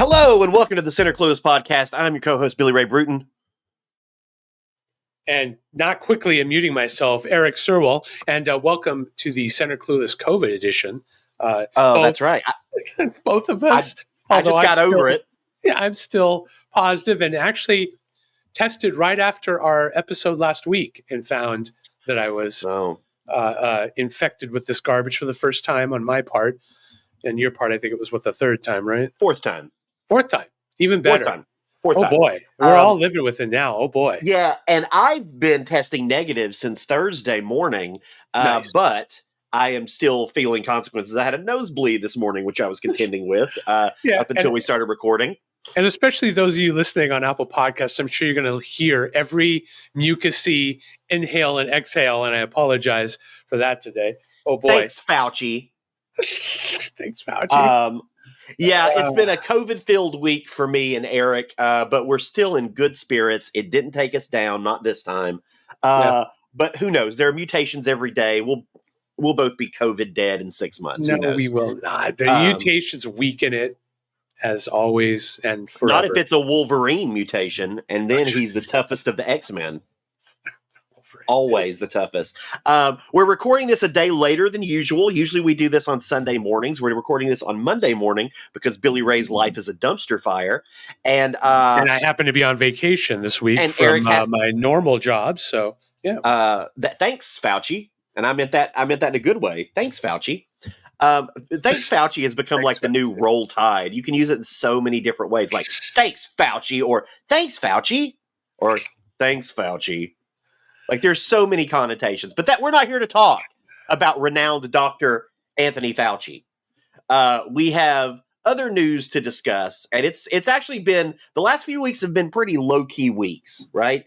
Hello and welcome to the Center Clueless podcast. I'm your co-host, Billy Ray Brewton. And not quickly unmuting myself, Erik Surwill, and welcome to the Center Clueless COVID edition. That's right. Both of us. I just got over it. Yeah, I'm still positive and actually tested right after our episode last week and found that I was infected with this garbage for the first time on my part. And your part, I think it was the third time, right? Fourth time. Even better. Fourth time. Oh, boy. We're all living with it now. Oh, boy. Yeah, and I've been testing negative since Thursday morning, Nice. but I am still feeling consequences. I had a nosebleed this morning, which I was contending with up until we started recording. And especially those of you listening on Apple Podcasts, I'm sure you're going to hear every mucusy inhale and exhale, and I apologize for that today. Oh, boy. Thanks, Fauci. Thanks, Fauci. It's been a COVID-filled week for me and Erik, but we're still in good spirits. It didn't take us down, not this time. But who knows? There are mutations every day. We'll both be COVID dead in 6 months. No, we will not. The mutations weaken it, as always, and forever. Not if it's a Wolverine mutation, and then he's the toughest of the X-Men. Always the toughest. We're recording this a day later than usual. Usually we do this on Sunday mornings. We're recording this on Monday morning because Billy Ray's life is a dumpster fire. And I happen to be on vacation this week from my normal job. So, yeah. Thanks, Fauci. And I meant that in a good way. Thanks, Fauci. Thanks, Fauci has become like the new Roll Tide. You can use it in so many different ways. Like, thanks, Fauci, or thanks, Fauci, or thanks, Fauci. Like, there's so many connotations, but that we're not here to talk about renowned Dr. Anthony Fauci. We have other news to discuss, and it's actually been, the last few weeks have been pretty low-key weeks, right?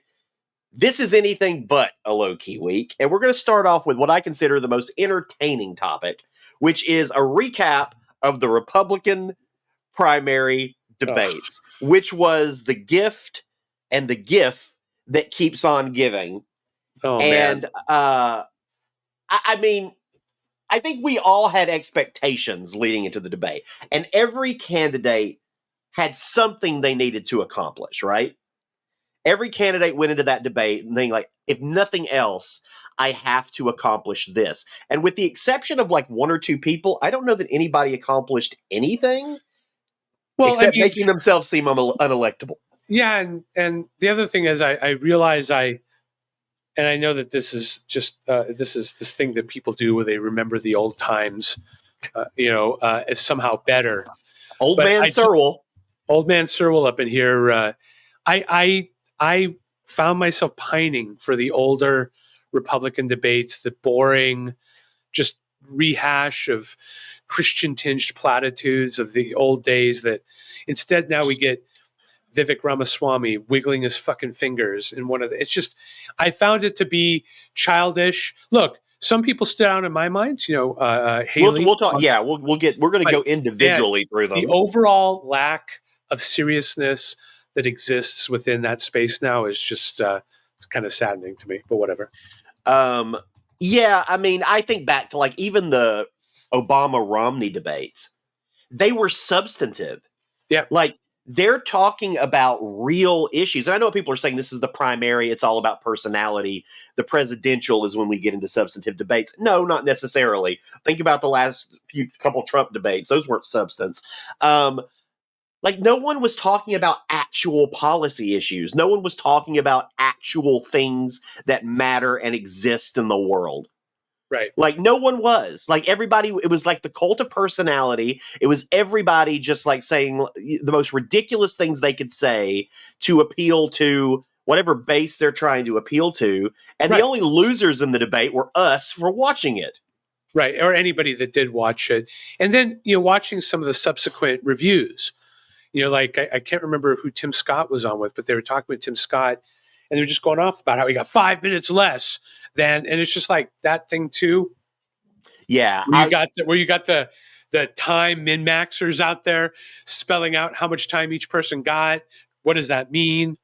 This is anything but a low-key week, and we're going to start off with what I consider the most entertaining topic, which is a recap of the Republican primary debates, which was the gift and the gif that keeps on giving. And I mean, I think we all had expectations leading into the debate, and every candidate had something they needed to accomplish, right? Every candidate went into that debate and thinking, like, if nothing else, I have to accomplish this. And with the exception of like one or two people, I don't know that anybody accomplished anything except making themselves seem unelectable. Yeah, and the other thing is I realize and I know that this is just this thing that people do where they remember the old times, is somehow better. Old man Surwill up in here. I found myself pining for the older Republican debates, the boring, just rehash of Christian-tinged platitudes of the old days. That instead now we get Vivek Ramaswamy wiggling his fucking fingers in one of the. It's just, I found it to be childish. Look, some people stood out in my mind. Haley. We'll talk. Yeah, we're going to go individually through them. The overall lack of seriousness that exists within that space now is just it's kind of saddening to me. But whatever. Yeah, I mean, I think back to like even the Obama-Romney debates. They were substantive. Yeah, like. They're talking about real issues. And I know people are saying this is the primary. It's all about personality. The presidential is when we get into substantive debates. No, not necessarily. Think about the last couple Trump debates. Those weren't substance. Like no one was talking about actual policy issues. No one was talking about actual things that matter and exist in the world. Right. Like no one was. Like everybody, it was like the cult of personality. It was everybody just like saying the most ridiculous things they could say to appeal to whatever base they're trying to appeal to. And the only losers in the debate were us for watching it. Right. Or anybody that did watch it. And then, watching some of the subsequent reviews, like I can't remember who Tim Scott was on with, but they were talking with Tim Scott and they're just going off about how he got 5 minutes less than, and it's just like that thing too. Yeah. Where you got the time min-maxers out there spelling out how much time each person got. What does that mean?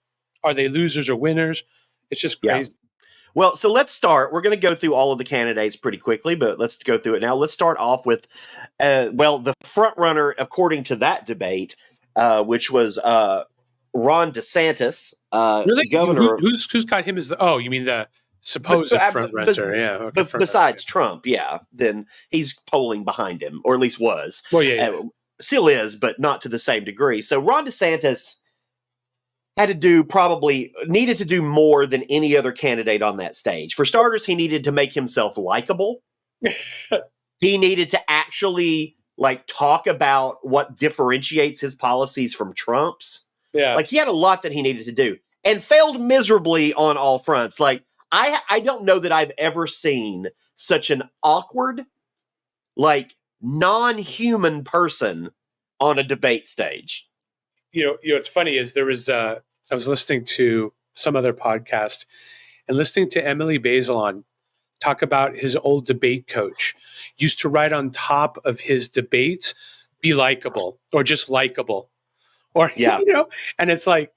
Are they losers or winners? It's just crazy. Yeah. Well, so let's start. We're going to go through all of the candidates pretty quickly, but let's go through it now. Let's start off with, the front runner, according to that debate, which was Ron DeSantis, Really? governor. Who's got him as the? Oh, you mean the supposed front renter? Yeah. Okay. Front runner, Besides Trump, yeah, then he's polling behind him, or at least was. Well, yeah. Still is, but not to the same degree. So Ron DeSantis needed to do more than any other candidate on that stage. For starters, he needed to make himself likable. He needed to actually talk about what differentiates his policies from Trump's. Yeah. He had a lot that he needed to do and failed miserably on all fronts. I don't know that I've ever seen such an awkward, non-human person on a debate stage. What's funny is there was I was listening to some other podcast and listening to Emily Bazelon talk about his old debate coach. Used to write on top of his debates, "Be likable" or just likable, or and it's like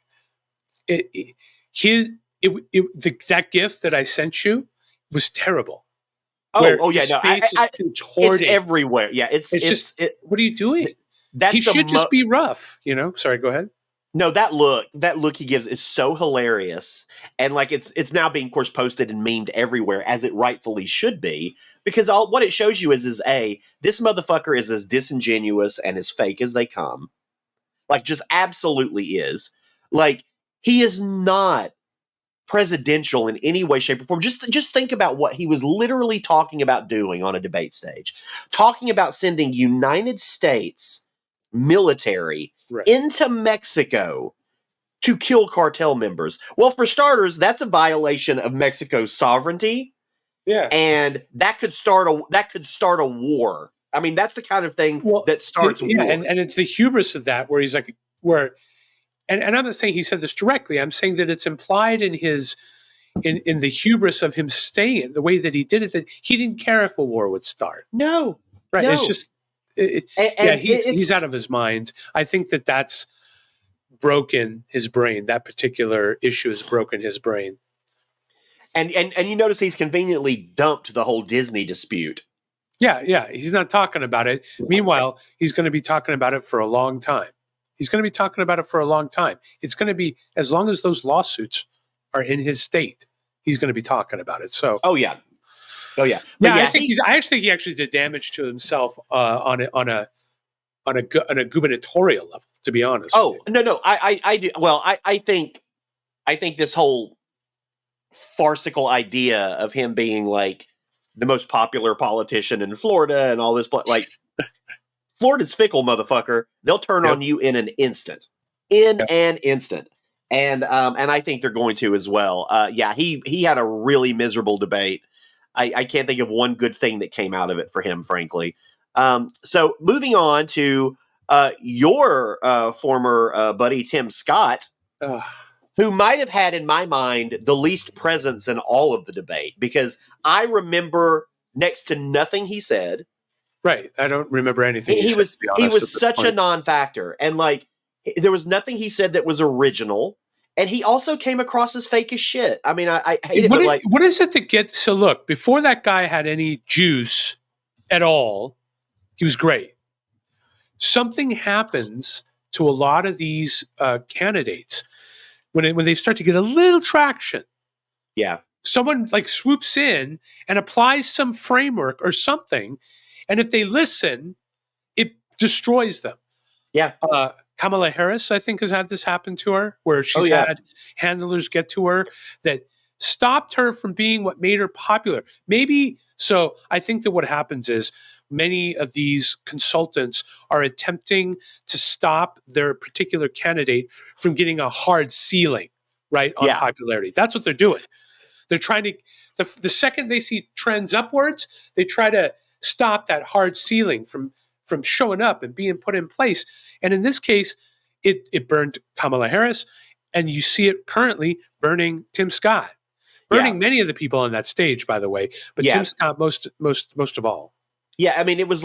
that gift that I sent you was terrible. It's everywhere. Yeah, it's just what are you doing? He should just be rough, Sorry, go ahead. No, that look he gives is so hilarious, and it's now being, of course, posted and memed everywhere, as it rightfully should be, because what it shows you is this motherfucker is as disingenuous and as fake as they come, just absolutely is. He is not presidential in any way, shape, or form. Just think about what he was literally talking about doing on a debate stage, talking about sending United States military into Mexico to kill cartel members. Well, for starters, that's a violation of Mexico's sovereignty. Yeah. And that could start a war. I mean, that's the kind of thing that starts war. And it's the hubris of that, where he's and I'm not saying he said this directly. I'm saying that it's implied in in the hubris of him staying, the way that he did it, that he didn't care if a war would start. No. Right. No. It's just he's out of his mind. I think that's broken his brain. That particular issue has broken his brain. And you notice he's conveniently dumped the whole Disney dispute. Yeah. He's not talking about it. Meanwhile, he's going to be talking about it for a long time. It's going to be, as long as those lawsuits are in his state, he's going to be talking about it. So, yeah. I actually think he actually did damage to himself on a gubernatorial level, to be honest. Oh, no, I do. Well, I think this whole farcical idea of him being the most popular politician in Florida and all this, Florida's fickle, motherfucker. They'll turn on you in an instant. And I think they're going to as well. He had a really miserable debate. I can't think of one good thing that came out of it for him, frankly. So moving on to your former buddy, Tim Scott, who might have had, in my mind, the least presence in all of the debate, because I remember next to nothing he said. Right. I don't remember anything. He was such a non-factor. And there was nothing he said that was original. And he also came across as fake as shit. I mean, I hate it. What is it that gets... So look, before that guy had any juice at all, he was great. Something happens to a lot of these candidates when they start to get a little traction. Yeah. Someone swoops in and applies some framework or something, and if they listen, it destroys them. Yeah. Kamala Harris, I think, has had this happen to her, where she's had handlers get to her that stopped her from being what made her popular. Maybe so. I think that what happens is many of these consultants are attempting to stop their particular candidate from getting a hard ceiling, right, on popularity. That's what they're doing. They're trying to, the second they see trends upwards, they try to stop that hard ceiling from showing up and being put in place. And in this case, it burned Kamala Harris, and you see it currently burning Tim Scott, burning many of the people on that stage, by the way, but Tim Scott most of all. Yeah, I mean, it was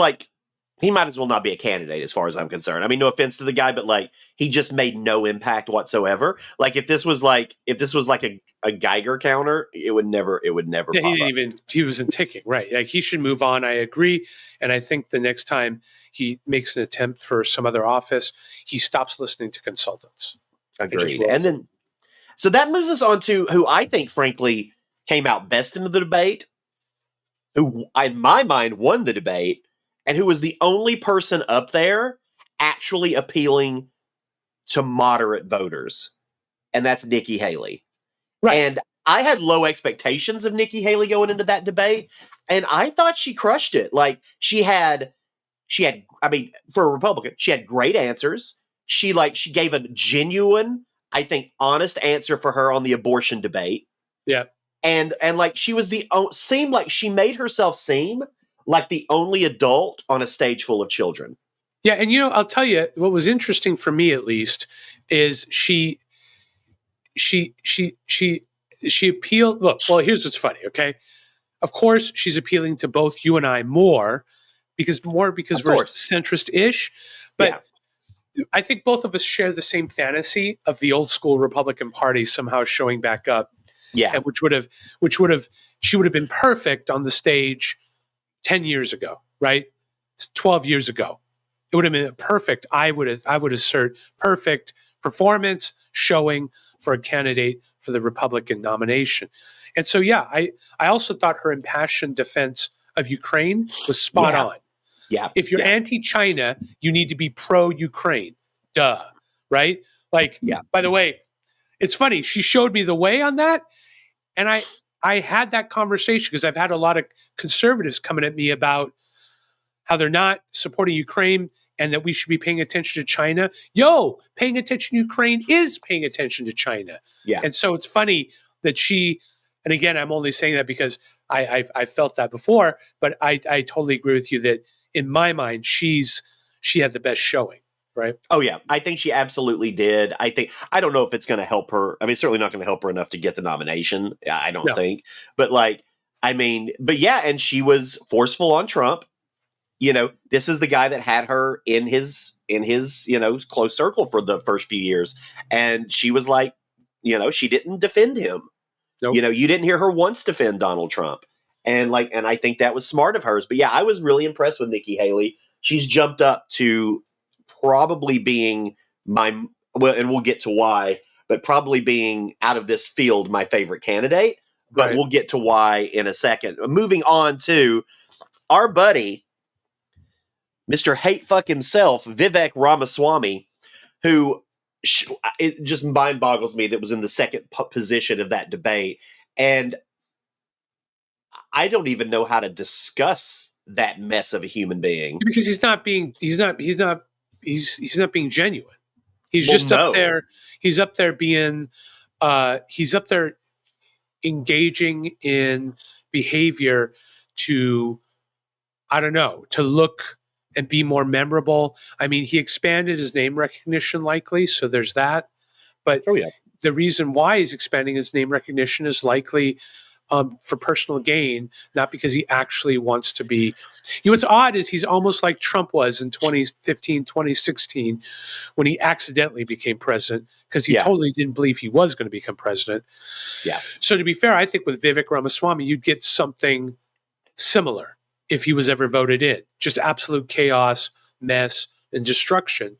he might as well not be a candidate as far as I'm concerned. I mean, no offense to the guy, but like he just made no impact whatsoever. Like if this was like a Geiger counter, it would never Yeah, pop up. he wasn't ticking, right? Like he should move on. I agree. And I think the next time he makes an attempt for some other office, he stops listening to consultants. And just Agreed. rolls And it. then so that moves us on to who I think frankly came out best in the debate, who in my mind won the debate, and who was the only person up there actually appealing to moderate voters. And that's Nikki Haley. Right. And I had low expectations of Nikki Haley going into that debate, and I thought she crushed it. Like she had, I mean, for a Republican, she had great answers. She gave a genuine, I think, honest answer for her on the abortion debate. Yeah. And like she was seemed like she made herself seem like the only adult on a stage full of children. Yeah, and I'll tell you what was interesting for me at least is she appealed. Look, well, here's what's funny. Okay, of course she's appealing to both you and I more because we're centrist-ish, but I think both of us share the same fantasy of the old school Republican Party somehow showing back up. Yeah, and she would have been perfect on the stage 10 years ago, right? 12 years ago. It would have been perfect. I would assert perfect performance showing for a candidate for the Republican nomination. And so, yeah, I also thought her impassioned defense of Ukraine was spot on. Yeah. If you're anti-China, you need to be pro-Ukraine. Duh. Right? Like, by the way, it's funny. She showed me the way on that. And I had that conversation because I've had a lot of conservatives coming at me about how they're not supporting Ukraine and that we should be paying attention to China. Paying attention to Ukraine is paying attention to China. Yeah. And so it's funny that and again, I'm only saying that because I felt that before, but I totally agree with you that in my mind, she had the best showing. Right. Oh, yeah. I think she absolutely did. I don't know if it's going to help her. I mean, it's certainly not going to help her enough to get the nomination. I don't think. But and she was forceful on Trump. This is the guy that had her in his close circle for the first few years. And she was like, she didn't defend him. Nope. You didn't hear her once defend Donald Trump. And I think that was smart of hers. But yeah, I was really impressed with Nikki Haley. She's jumped up to probably being and we'll get to why, but probably being out of this field my favorite candidate. But we'll get to why in a second. Moving on to our buddy, Mr. Hate Fuck himself, Vivek Ramaswamy, who it just mind boggles me that was in the second position of that debate. And I don't even know how to discuss that mess of a human being because he's not being genuine. He's just up there. He's up there being. He's up there engaging in behavior to look and be more memorable. I mean, he expanded his name recognition likely, so there's that. But the reason why he's expanding his name recognition is likely for personal gain, not because he actually wants to be. What's odd is he's almost like Trump was in 2015, 2016, when he accidentally became president because he totally didn't believe he was going to become president. Yeah. So to be fair, I think with Vivek Ramaswamy, you'd get something similar if he was ever voted in. Just absolute chaos, mess, and destruction.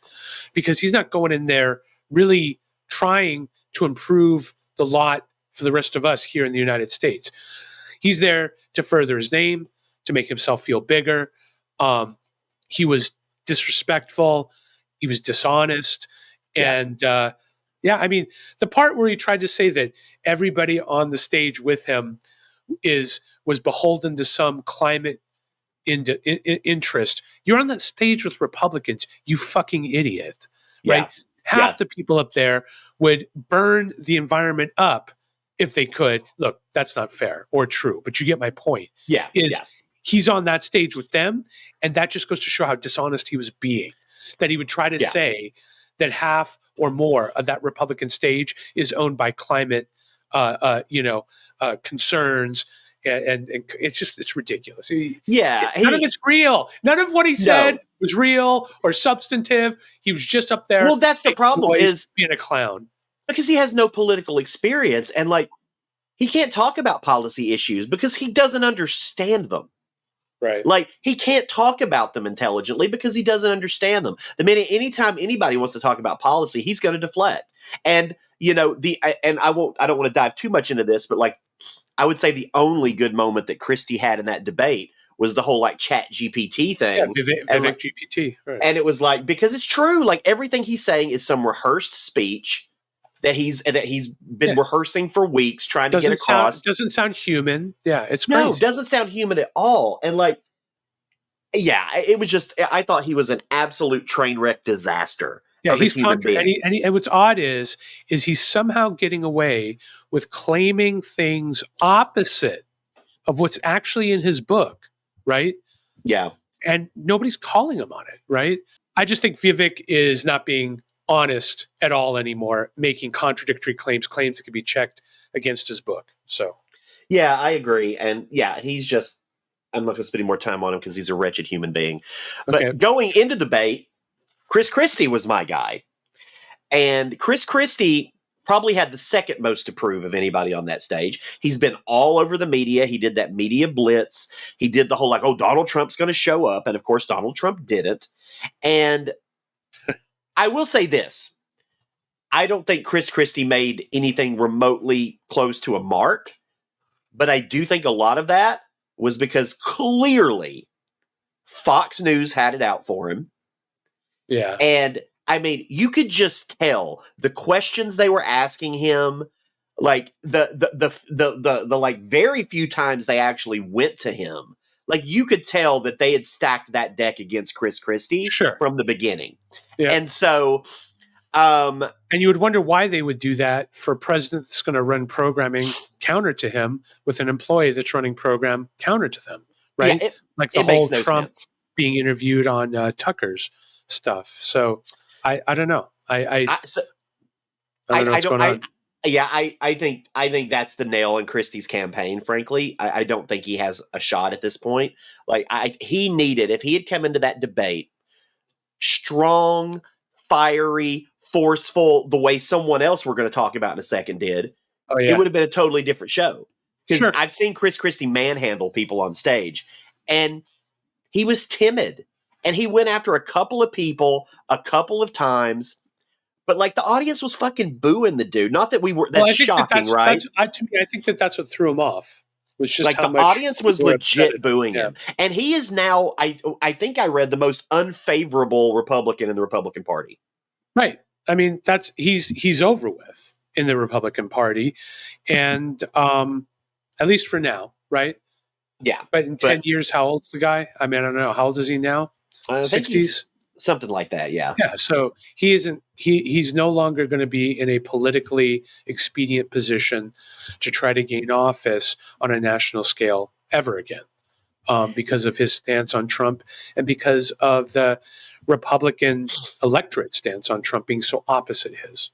Because he's not going in there really trying to improve the lot for the rest of us here in the United States. He's there to further his name, to make himself feel bigger. He was disrespectful. He was dishonest. And I mean, the part where he tried to say that everybody on the stage with him was beholden to some climate interest. You're on that stage with Republicans, you fucking idiot, right? Half the people up there would burn the environment up if they could. Look, that's not fair or true, but you get my point. He's on that stage with them, and that just goes to show how dishonest he was being. That he would try to say that half or more of that Republican stage is owned by climate, concerns and it's ridiculous. Yeah, None of it's real. None of what he said was real or substantive. He was just up there. Well, that's the problem is being a clown because he has no political experience, and like he can't talk about policy issues because he doesn't understand them. right. Like he can't talk about them intelligently because he doesn't understand them. The minute anytime anybody wants to talk about policy, he's going to deflect. And I don't want to dive too much into this, but like I would say the only good moment that Christie had in that debate was the whole like Chat GPT thing. Yeah, Vivek GPT. Right. And it was like, because it's true, like everything he's saying is some rehearsed speech that he's been rehearsing for weeks trying to get across. Doesn't sound human. Yeah, it's crazy. No, doesn't sound human at all. And like, yeah, it was just, I thought he was an absolute train wreck disaster. Yeah, he's and what's odd is he's somehow getting away with claiming things opposite of what's actually in his book, right? Yeah. And nobody's calling him on it, right? I just think Vivek is not being honest at all anymore, making contradictory claims that could be checked against his book. So, yeah, I agree. And yeah, he's just, I'm not going to spend any more time on him because he's a wretched human being. But going into the debate, Chris Christie was my guy. And Chris Christie probably had the second most to prove of anybody on that stage. He's been all over the media. He did that media blitz. He did the whole like, oh, Donald Trump's going to show up. And of course, Donald Trump didn't. And I will say this. I don't think Chris Christie made anything remotely close to a mark. But I do think a lot of that was because clearly Fox News had it out for him. Yeah. And I mean, you could just tell the questions they were asking him, like the like very few times they actually went to him. Like you could tell that they had stacked that deck against Chris Christie from the beginning. Yeah. And so and you would wonder why they would do that for a president that's going to run programming counter to him with an employee that's running program counter to them, right? Yeah, like the whole Trump being interviewed on Tucker's stuff. So I don't know. I don't know what's going on. I think that's the nail in Christie's campaign. Frankly, I don't think he has a shot at this point. Like he needed, if he had come into that debate strong, fiery, forceful, the way someone else we're going to talk about in a second did, it would have been a totally different show. Because I've seen Chris Christie manhandle people on stage, and he was timid, and he went after a couple of people a couple of times. But like the audience was fucking booing the dude. Not that we were. That's shocking, right? To me, I think that's what threw him off. Was just like how the much audience was legit booing him, and he is now. I think I read the most unfavorable Republican in the Republican Party. Right. I mean, he's over with in the Republican Party, and at least for now, right? Yeah. But in 10 years, how old's the guy? I mean, I don't know. How old is he now? 60s? Something like that, yeah. Yeah, so he isn't. He's no longer going to be in a politically expedient position to try to gain office on a national scale ever again, because of his stance on Trump and because of the Republican electorate stance on Trump being so opposite his.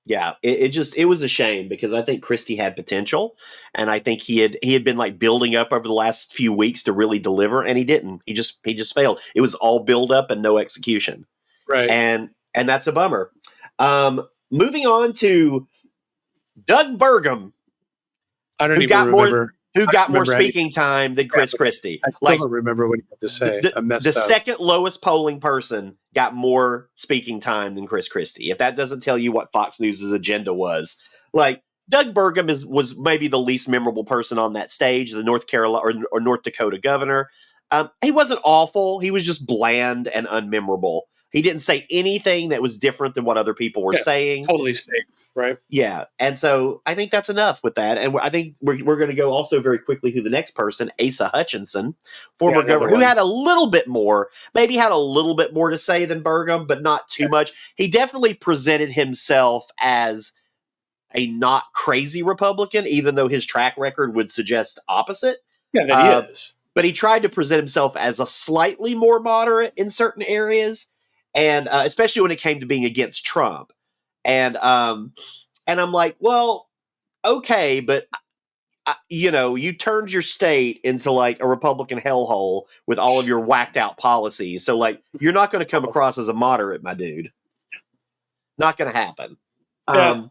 Yeah, it was a shame because I think Christie had potential, and I think he had been like building up over the last few weeks to really deliver, and he didn't. He just failed. It was all build up and no execution. Right. And that's a bummer. Moving on to Doug Burgum. I don't even remember. Who got more speaking time than Chris Christie? I still don't remember what he had to say. The second lowest polling person got more speaking time than Chris Christie. If that doesn't tell you what Fox News' agenda was, like Doug Burgum was maybe the least memorable person on that stage, the North Carolina or North Dakota governor. He wasn't awful. He was just bland and unmemorable. He didn't say anything that was different than what other people were saying. Totally safe, right? Yeah. And so I think that's enough with that. And I think we're going to go also very quickly through the next person, Asa Hutchinson, former governor, who had a little bit more to say than Burgum, but not too much. He definitely presented himself as a not crazy Republican, even though his track record would suggest opposite. Yeah, that he is. But he tried to present himself as a slightly more moderate in certain areas. And especially when it came to being against Trump. And I'm like, well, okay, but you turned your state into like a Republican hellhole with all of your whacked out policies. So like, you're not going to come across as a moderate, my dude. Not going to happen. Yeah.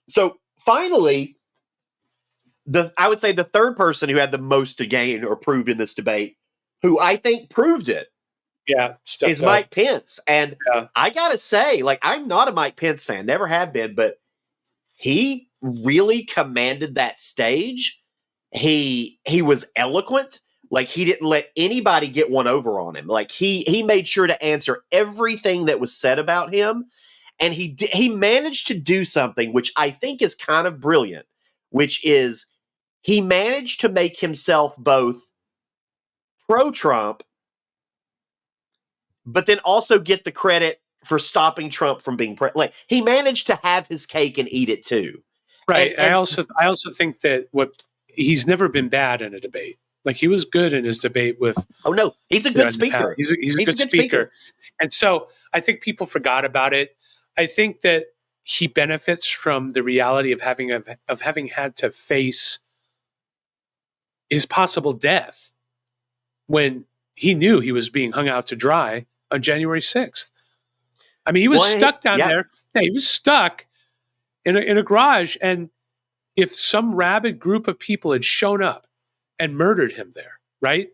So finally, I would say the third person who had the most to gain or proved in this debate, who I think proved it, is Mike Pence. And I gotta say, like, I'm not a Mike Pence fan, never have been, but he really commanded that stage. He was eloquent. Like, he didn't let anybody get one over on him. Like, he made sure to answer everything that was said about him. And he managed to do something which I think is kind of brilliant, which is he managed to make himself both pro-Trump, but then also get the credit for stopping Trump from being like, he managed to have his cake and eat it too. Right. And I also think that he's never been bad in a debate. Like, he was good in his debate with. Oh no, he's a good speaker. He's a good speaker. And so I think people forgot about it. I think that he benefits from the reality of having had to face his possible death when he knew he was being hung out to dry on January 6th. I mean, he was stuck down there. Yeah, he was stuck in a garage, and if some rabid group of people had shown up and murdered him there, right?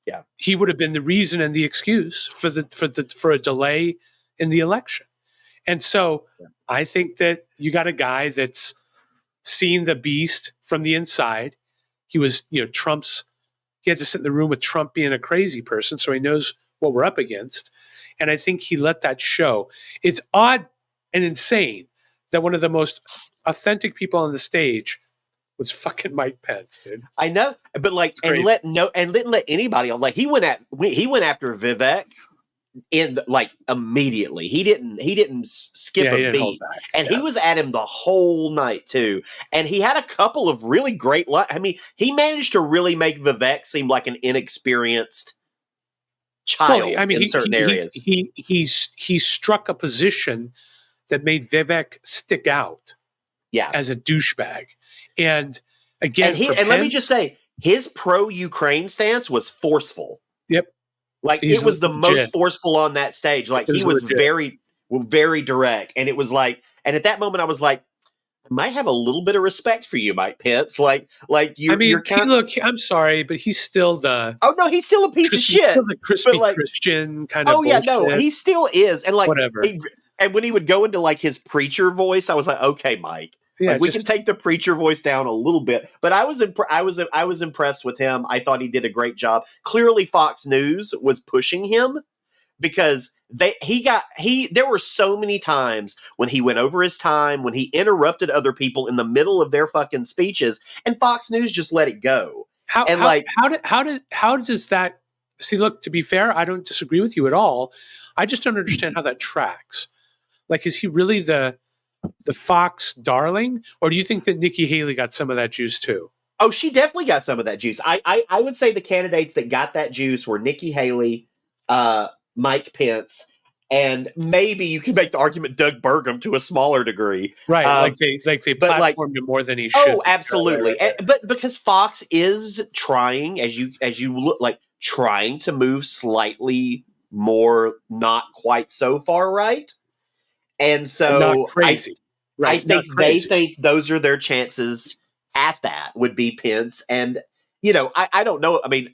Yeah, he would have been the reason and the excuse for a delay in the election. And so I think that you got a guy that's seen the beast from the inside. He was, Trump's. He had to sit in the room with Trump being a crazy person, so he knows what we're up against. And I think he let that show. It's odd and insane that one of the most authentic people on the stage was fucking Mike Pence, dude. I know, but like, and didn't let anybody on. Like, he went after Vivek immediately. He didn't skip a beat, and he was at him the whole night too. And he had a couple of really great. I mean, he managed to really make Vivek seem like an inexperienced child in certain areas. He struck a position that made Vivek stick out, as a douchebag. And again, and let me just say, his pro-Ukraine stance was forceful. Yep. Like, it was the most forceful on that stage. Like, he was very, very direct. And it was like, and at that moment I was like, I might have a little bit of respect for you, Mike Pence. You're kind look, I'm sorry, but he's still he's still a piece of shit. Still the crispy Christian kind of bullshit. No, he still is. And whatever. And when he would go into like his preacher voice, I was like, okay, Mike. Yeah, we can take the preacher voice down a little bit, but I was impressed with him. I thought he did a great job. Clearly, Fox News was pushing him because there were so many times when he went over his time, when he interrupted other people in the middle of their fucking speeches, and Fox News just let it go. How does that? See, look, to be fair, I don't disagree with you at all. I just don't understand how that tracks. Like, is he really the Fox darling, or do you think that Nikki Haley got some of that juice too? Oh, she definitely got some of that juice. I would say the candidates that got that juice were Nikki Haley, Mike Pence, and maybe you can make the argument Doug Burgum to a smaller degree. Right, they platformed him more than he should. Oh, absolutely. But because Fox is trying, as you look, like, trying to move slightly more, not quite so far right. And so not crazy. I think they think those are their chances at that would be Pence. And, I don't know. I mean,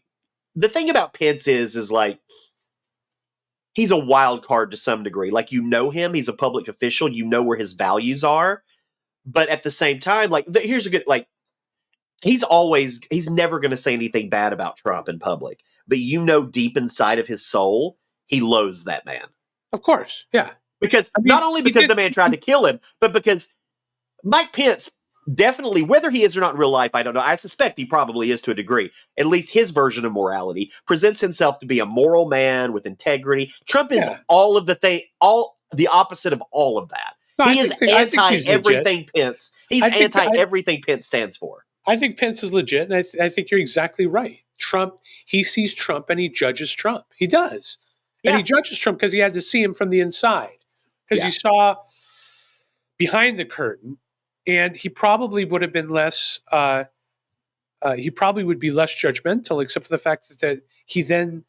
the thing about Pence is like, he's a wild card to some degree. Like, him, he's a public official, where his values are. But at the same time, like, here's a good, like, he's never going to say anything bad about Trump in public. But deep inside of his soul, he loathes that man. Of course. Yeah. Because not only because the man tried to kill him, but because Mike Pence definitely, whether he is or not in real life, I don't know. I suspect he probably is to a degree. At least his version of morality presents himself to be a moral man with integrity. Trump is all the opposite of all of that. No, he is anti everything Pence. He's anti everything Pence stands for. I think Pence is legit, and I think you're exactly right. Trump, he sees Trump and he judges Trump. He does. And he judges Trump because he had to see him from the inside. Because you saw behind the curtain, and he probably would have been less he probably would be less judgmental, except for the fact that he then,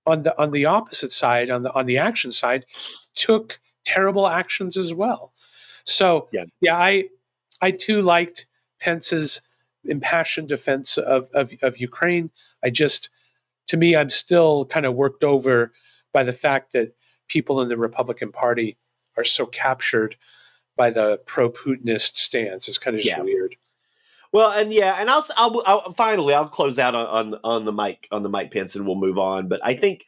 on the opposite side, on the action side, took terrible actions as well. So yeah, I too liked Pence's impassioned defense of Ukraine. To me, I'm still kind of worked over by the fact that people in the Republican Party are so captured by the pro-Putinist stance. It's kind of just weird. Well, and I'll finally I'll close out on the Mike Pence, and we'll move on. But I think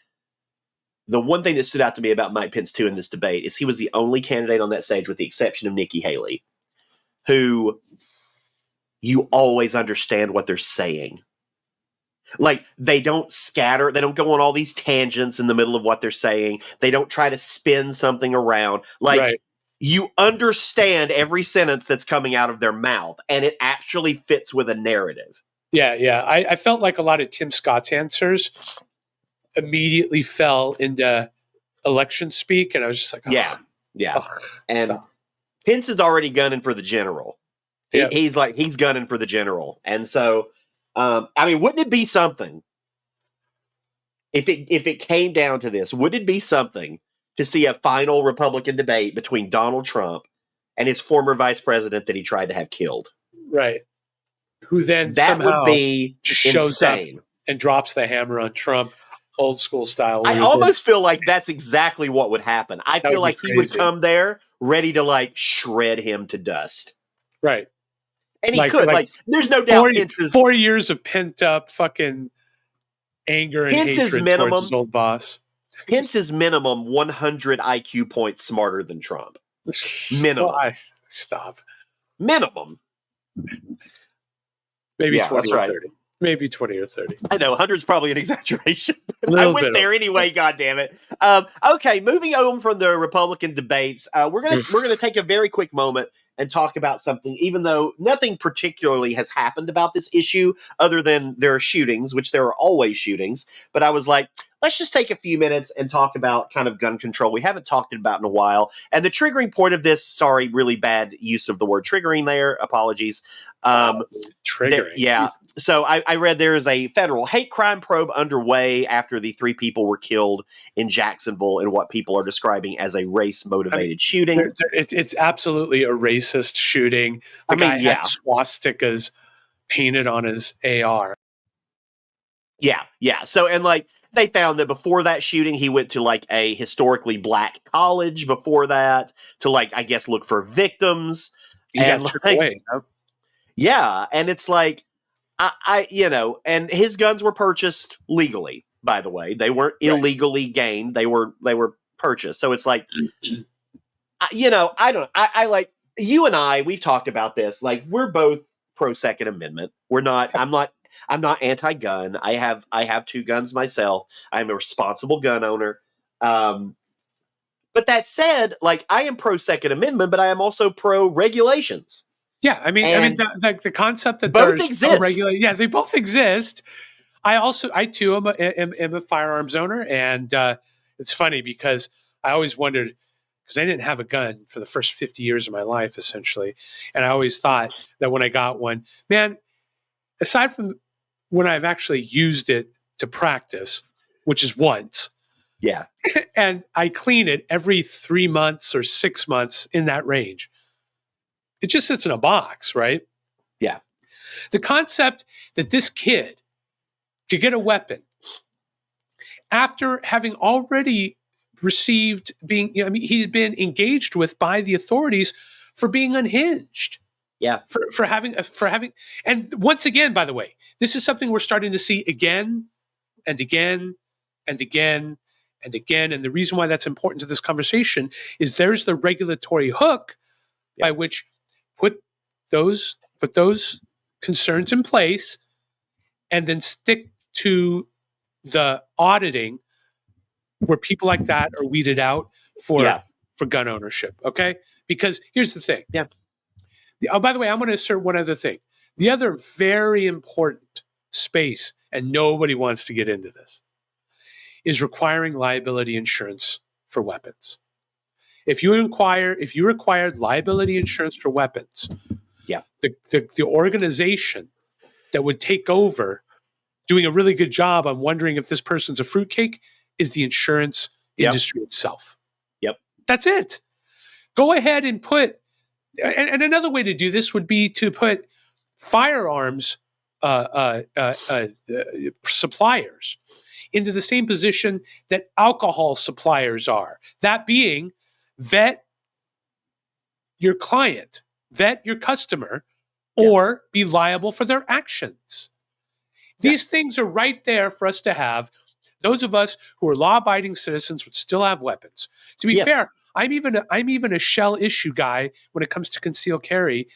the one thing that stood out to me about Mike Pence too in this debate is he was the only candidate on that stage, with the exception of Nikki Haley, who you always understand what they're saying. Like, they don't scatter, they don't go on all these tangents in the middle of what they're saying. They don't try to spin something around. Like, you understand every sentence that's coming out of their mouth, and it actually fits with a narrative. Yeah. I felt like a lot of Tim Scott's answers immediately fell into election speak, and I was just like, and stop. Pence is already gunning for the general. He's gunning for the general, and so I mean, wouldn't it be something if it came down to this? Would it be something to see a final Republican debate between Donald Trump and his former vice president that he tried to have killed? Right. Who then that somehow would be just shows insane up and drops the hammer on Trump, old school style. I almost feel like that's exactly what would happen. I feel like he would come there ready to like shred him to dust. Right. And he could. Like, there's no doubt. 4 years of pent up fucking anger and hatred towards his old boss. Pence's minimum 100 IQ points smarter than Trump. Minimum. Stop. Minimum. Maybe 20 or 30. Maybe 20 or 30. I know, 100's probably an exaggeration. I went there anyway, goddammit. Okay, moving on from the Republican debates, we're gonna take a very quick moment and talk about something, even though nothing particularly has happened about this issue other than there are shootings, which there are always shootings. But I was like, let's just take a few minutes and talk about kind of gun control. We haven't talked about in a while. And the triggering point of this, sorry, really bad use of the word triggering there. Apologies. Triggering. So I read there is a federal hate crime probe underway after the 3 people were killed in Jacksonville in what people are describing as a race-motivated shooting. It's absolutely a racist shooting. The guy had swastikas painted on his AR. Yeah. So, and like, they found that before that shooting, he went to like a historically black college before that to like, I guess, look for victims. And away. Yeah. And it's like, I and his guns were purchased legally, by the way. They weren't illegally gained. They were purchased. So it's like, I like, you and I, we've talked about this. Like, we're both pro Second Amendment. We're not, I'm not anti-gun. I have 2 guns myself. I'm a responsible gun owner. But that said, like, I am pro Second Amendment, but I am also pro regulations. Yeah, I mean, the concept that both exist. They both exist. I too am a firearms owner, and it's funny because I always wondered, because I didn't have a gun for the first 50 years of my life, essentially, and I always thought that when I got one, man, aside from when I've actually used it to practice, which is once, and I clean it every 3 months or 6 months in that range. It just sits in a box, right? Yeah. The concept that this kid could get a weapon after having already received he had been engaged with by the authorities for being unhinged. Yeah. For having, and once again, by the way, this is something we're starting to see again and again and again and again. And the reason why that's important to this conversation is there's the regulatory hook by which put those concerns in place and then stick to the auditing where people like that are weeded out for gun ownership. Okay. Because here's the thing. Yeah. Oh, by the way, I'm going to assert one other thing. The other very important space, and nobody wants to get into this, is requiring liability insurance for weapons. If you required liability insurance for weapons, the organization that would take over doing a really good job on wondering if this person's a fruitcake is the insurance industry itself. Yep. That's it. Go ahead and put, and another way to do this would be to put firearms suppliers into the same position that alcohol suppliers are. That being, vet your client, vet your customer, or be liable for their actions. These things are right there for us to have. Those of us who are law-abiding citizens would still have weapons. To be fair, I'm even a shell issue guy when it comes to concealed carry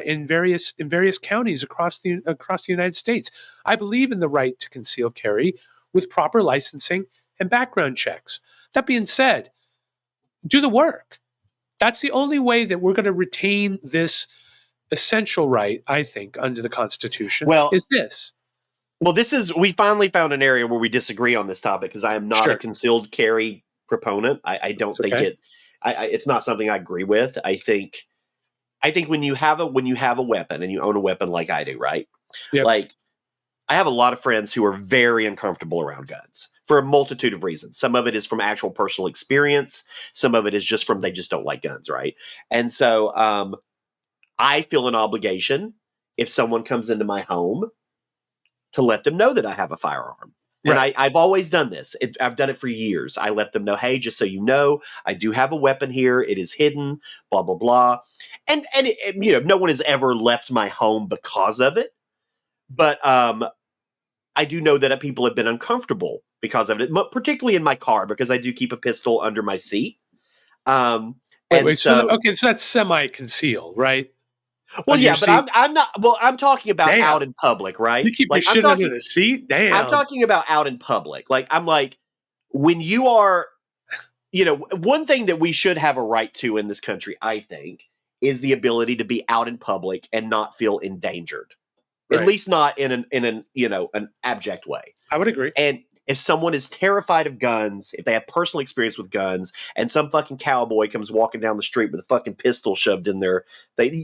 in various counties across the United States. I believe in the right to conceal carry with proper licensing and background checks. That being said, do the work. That's the only way that we're going to retain this essential right, I think, under the Constitution. Is this. Well, we finally found an area where we disagree on this topic, because I am not a concealed carry proponent. I don't think it's not something I agree with. I think when you have a weapon and you own a weapon like I do, right? Yep. Like, I have a lot of friends who are very uncomfortable around guns for a multitude of reasons. Some of it is from actual personal experience. Some of it is just from they just don't like guns, right? And so I feel an obligation if someone comes into my home to let them know that I have a firearm. And I've always done this. I've done it for years. I let them know, hey, just so you know, I do have a weapon here. It is hidden, blah, blah, blah. And no one has ever left my home because of it. But I do know that people have been uncomfortable because of it, particularly in my car, because I do keep a pistol under my seat. So that's semi-concealed, right? Well, yeah, but I'm not. Well, I'm talking about out in public, right? You keep your shit under the seat? Damn. I'm talking about out in public. Like, I'm like, when you are, one thing that we should have a right to in this country, I think, is the ability to be out in public and not feel endangered. Right. At least not in an abject way. I would agree. And if someone is terrified of guns, if they have personal experience with guns, and some fucking cowboy comes walking down the street with a fucking pistol shoved in there,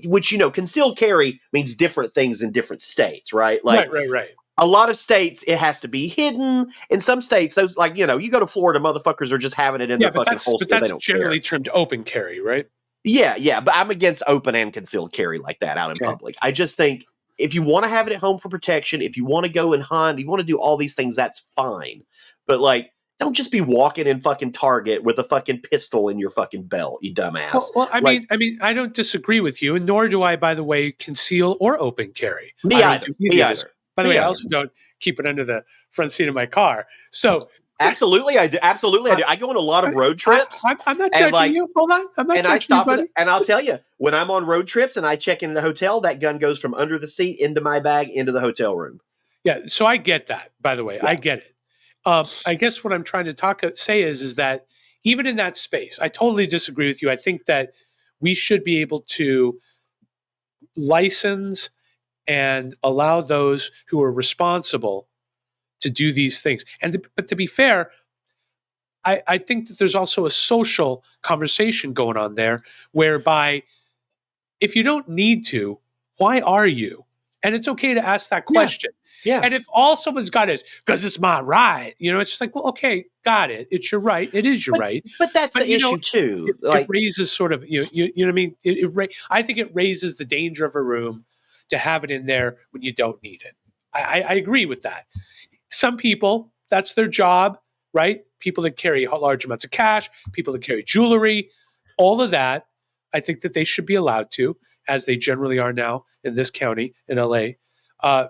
which, concealed carry means different things in different states, right? Like, right. A lot of states, it has to be hidden. In some states, those, like, you go to Florida, motherfuckers are just having it in their fucking holster. But that's generally termed open carry, right? Yeah, but I'm against open and concealed carry like that out in public. I just think, if you want to have it at home for protection, if you want to go and hunt, you want to do all these things, that's fine. But, like, don't just be walking in fucking Target with a fucking pistol in your fucking belt, you dumbass. Well, I mean, I don't disagree with you, and nor do I, by the way, conceal or open carry. Me either. By the way, I also don't keep it under the front seat of my car. So absolutely, I do. I go on a lot of road trips. I'm not judging you. Hold on, I'm not judging you, buddy. And I'll tell you, when I'm on road trips and I check into the hotel, that gun goes from under the seat into my bag into the hotel room. Yeah, so I get that. By the way, I get it. I guess what I'm trying to say is that even in that space, I totally disagree with you. I think that we should be able to license and allow those who are responsible to do these things. But to be fair, I think that there's also a social conversation going on there, whereby if you don't need to, why are you? And it's okay to ask that question. Yeah. And if all someone's got is, because it's my right, it's just like, well, okay, got it. It's your right. It is your right. But that's the issue too. It raises sort of, you know what I mean? I think it raises the danger of a room to have it in there when you don't need it. I agree with that. Some people, that's their job, right? People that carry large amounts of cash, people that carry jewelry, all of that, I think that they should be allowed to, as they generally are now in this county, in LA. I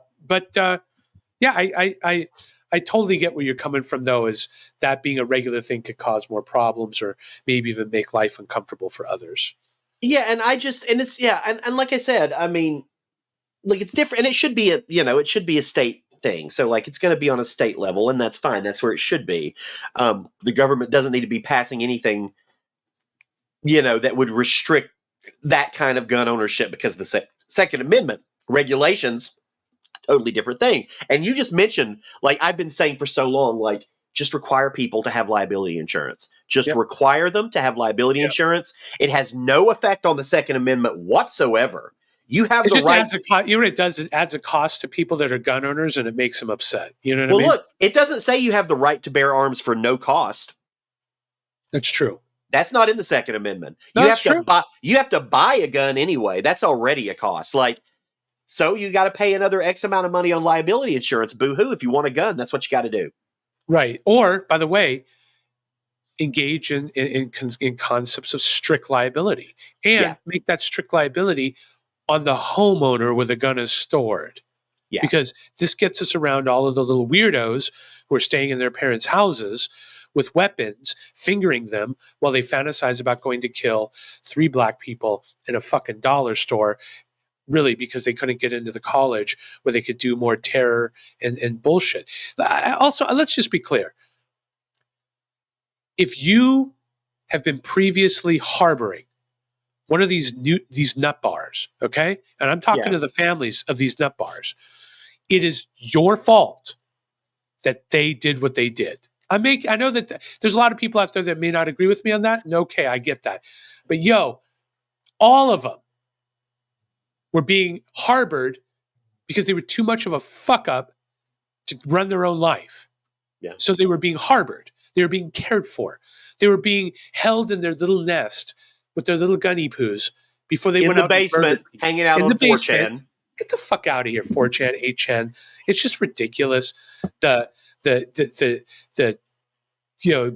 totally get where you're coming from, though, is that being a regular thing could cause more problems or maybe even make life uncomfortable for others. Yeah, and and like I said, I mean, like, it's different, and it should be a state thing. So, like, it's going to be on a state level, and that's fine. That's where it should be. The government doesn't need to be passing anything, that would restrict that kind of gun ownership, because the Second Amendment regulations, totally different thing. And you just mentioned, like, I've been saying for so long, like, just require people to have liability insurance. Just require them to have liability insurance. It has no effect on the Second Amendment whatsoever. You have It the just right. adds a cost. You know what it does? It adds a cost to people that are gun owners, and it makes them upset. You know what I Well, mean? look, it doesn't say you have the right to bear arms for no cost. That's true. That's not in the Second Amendment. No, You that's have to true. buy. You have to buy a gun anyway. That's already a cost. Like, so you got to pay another X amount of money on liability insurance. Boo hoo! If you want a gun, that's what you got to do. Right. Or, by the way, engage in concepts of strict liability and make that strict liability on the homeowner where the gun is stored. Yeah. Because this gets us around all of the little weirdos who are staying in their parents' houses with weapons, fingering them while they fantasize about going to kill 3 black people in a fucking dollar store, really because they couldn't get into the college where they could do more terror and bullshit. Also, let's just be clear. If you have been previously harboring one of these nut bars, okay? And I'm talking to the families of these nut bars. It is your fault that they did what they did. I know that there's a lot of people out there that may not agree with me on that. And okay, I get that. But all of them were being harbored because they were too much of a fuck up to run their own life. Yeah. So they were being harbored. They were being cared for. They were being held in their little nest with their little gunny poos before they went out in the basement, hanging out on 4chan. Get the fuck out of here, 4chan, 8chan. It's just ridiculous. The